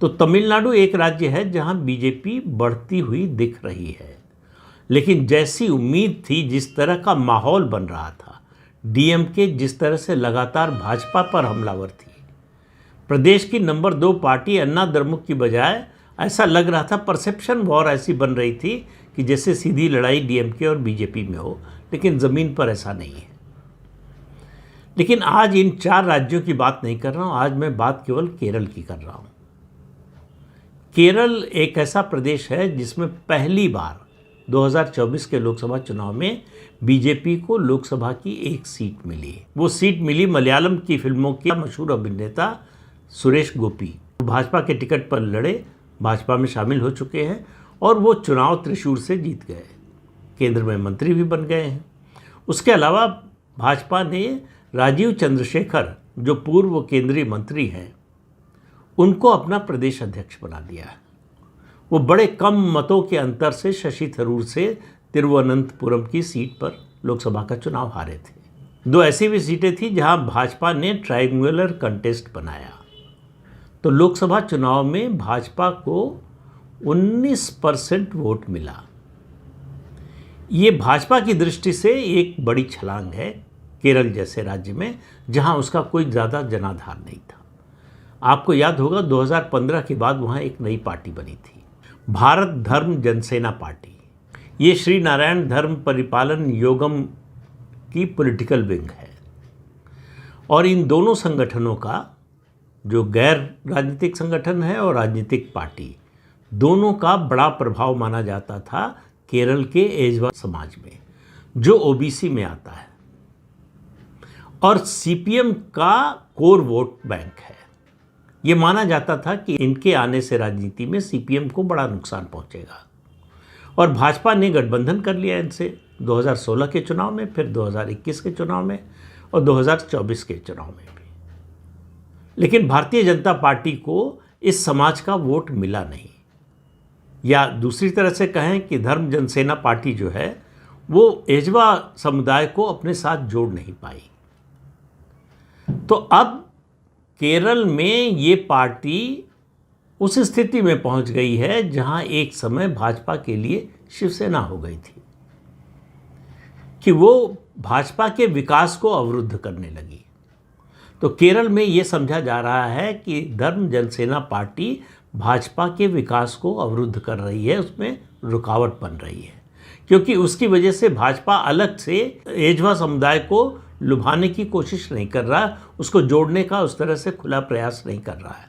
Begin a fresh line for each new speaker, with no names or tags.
तो तमिलनाडु एक राज्य है जहां बीजेपी बढ़ती हुई दिख रही है, लेकिन जैसी उम्मीद थी, जिस तरह का माहौल बन रहा था, डीएमके जिस तरह से लगातार भाजपा पर हमलावर थी, प्रदेश की नंबर 2 पार्टी अन्ना द्रमुक की बजाय ऐसा लग रहा था, परसेप्शन वॉर ऐसी बन रही थी कि जैसे सीधी लड़ाई डीएमके और बीजेपी में हो, लेकिन ज़मीन पर ऐसा नहीं है। लेकिन आज इन 4 राज्यों की बात नहीं कर रहा हूँ, आज मैं बात केवल केरल की कर रहा हूँ। केरल एक ऐसा प्रदेश है जिसमें पहली बार 2024 के लोकसभा चुनाव में बीजेपी को लोकसभा की एक सीट मिली। वो सीट मिली मलयालम की फिल्मों के मशहूर अभिनेता सुरेश गोपी। भाजपा के टिकट पर लड़े, भाजपा में शामिल हो चुके हैं और वो चुनाव त्रिशूल से जीत गए, केंद्र में मंत्री भी बन गए हैं। उसके अलावा भाजपा ने राजीव चंद्रशेखर, जो पूर्व केंद्रीय मंत्री हैं, उनको अपना प्रदेश अध्यक्ष बना दिया है। वो बड़े कम मतों के अंतर से शशि थरूर से तिरुवनंतपुरम की सीट पर लोकसभा का चुनाव हारे थे। 2 ऐसी भी सीटें थी जहां भाजपा ने ट्रायंगुलर कंटेस्ट बनाया। तो लोकसभा चुनाव में भाजपा को 19% वोट मिला। ये भाजपा की दृष्टि से एक बड़ी छलांग है केरल जैसे राज्य में, जहां उसका कोई ज़्यादा जनाधार नहीं था। आपको याद होगा 2015 के बाद वहां एक नई पार्टी बनी थी, भारत धर्म जनसेना पार्टी। ये श्री नारायण धर्म परिपालन योगम की पॉलिटिकल विंग है और इन दोनों संगठनों का, जो गैर राजनीतिक संगठन है और राजनीतिक पार्टी, दोनों का बड़ा प्रभाव माना जाता था केरल के एजवा समाज में, जो ओबीसी में आता है और सीपीएम का कोर वोट बैंक है। ये माना जाता था कि इनके आने से राजनीति में सीपीएम को बड़ा नुकसान पहुंचेगा और भाजपा ने गठबंधन कर लिया इनसे 2016 के चुनाव में, फिर 2021 के चुनाव में और 2024 के चुनाव में भी। लेकिन भारतीय जनता पार्टी को इस समाज का वोट मिला नहीं, या दूसरी तरह से कहें कि धर्म जनसेना पार्टी जो है वो एजवा समुदाय को अपने साथ जोड़ नहीं पाई। तो अब केरल में ये पार्टी उस स्थिति में पहुंच गई है जहां एक समय भाजपा के लिए शिवसेना हो गई थी, कि वो भाजपा के विकास को अवरुद्ध करने लगी। तो केरल में ये समझा जा रहा है कि धर्म जनसेना पार्टी भाजपा के विकास को अवरुद्ध कर रही है, उसमें रुकावट बन रही है, क्योंकि उसकी वजह से भाजपा अलग से एजवा समुदाय को लुभाने की कोशिश नहीं कर रहा, उसको जोड़ने का उस तरह से खुला प्रयास नहीं कर रहा है।